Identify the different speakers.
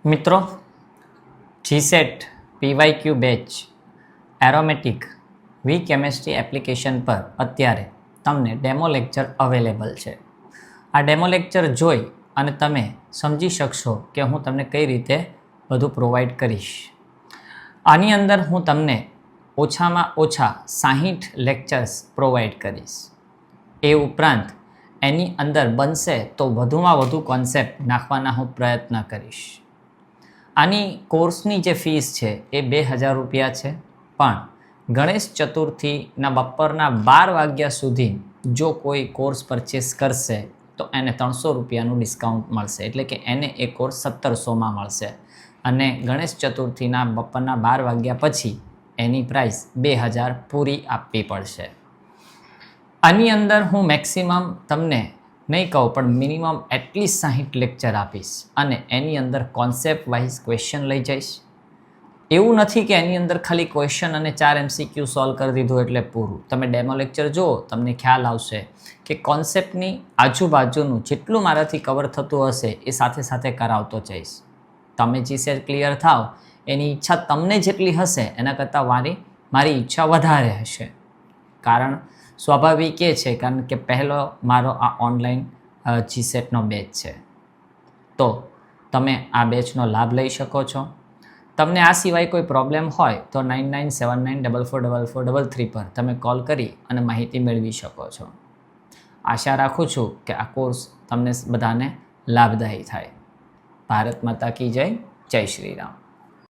Speaker 1: મિત્રો, GSET PYQ batch aromatic વી chemistry application પર અત્યારે તમને ડેમો લેક્ચર અવેલેબલ છે. આ ડેમો લેક્ચર જોઈ અને તમે સમજી શકશો કે હું તમને કઈ રીતે બધું પ્રોવાઈડ કરીશ. આની અંદર હું તમને ઓછામાં ઓછા 60 લેક્ચર્સ પ્રોવાઈડ કરીશ. એ ઉપરાંત એની અંદર બનશે તો વધુમાં વધુ કોન્સેપ્ટ નાખવાના હું પ્રયત્ન કરીશ. આની કોર્સની જે ફીસ છે એ 2000 રૂપિયા છે, પણ ગણેશ ચતુર્થીના બપોરના 12 વાગ્યા સુધી જો કોઈ કોર્સ પરચેસ કરશે તો એને 300 રૂપિયાનું ડિસ્કાઉન્ટ મળશે, એટલે કે એને એ કોર્સ 1700માં મળશે અને ગણેશ ચતુર્થીના બપોરના 12 વાગ્યા પછી એની પ્રાઇસ 2000 પૂરી આપવી પડશે. આની અંદર હું મેક્સિમમ તમને નહીં કહું પણ મિનિમમ એટલીસ્ટ 60 લેક્ચર આપીશ અને એની અંદર કોન્સેપ્ટ વાઇઝ ક્વેશ્ચન લઈ જઈશ. એવું નથી કે એની અંદર ખાલી ક્વેશ્ચન અને 4 MCQ સોલ્વ કરી દીધું એટલે પૂરું. તમે ડેમો લેક્ચર જુઓ, તમને ખ્યાલ આવશે કે કોન્સેપ્ટની આજુબાજુનું જેટલું મારાથી કવર થતું હશે એ સાથે સાથે કરાવતો જઈશ. તમે જીસેટ ક્લિયર થાવ એની ઈચ્છા તમને જેટલી હશે એના કરતાં મારી ઈચ્છા વધારે હશે. કારણ સ્વાભાવિક એ છે કારણ કે પહેલો મારો આ ઓનલાઈન જીસેટનો બેચ છે, તો તમે આ બેચનો લાભ લઈ શકો છો. તમને આ સિવાય કોઈ પ્રોબ્લેમ હોય તો 9979444433 પર તમે કોલ કરી અને માહિતી મેળવી શકો છો. આશા રાખું છું કે આ કોર્સ તમને બધાને લાભદાયી થાય. ભારત માતા કી જય. જય શ્રી રામ.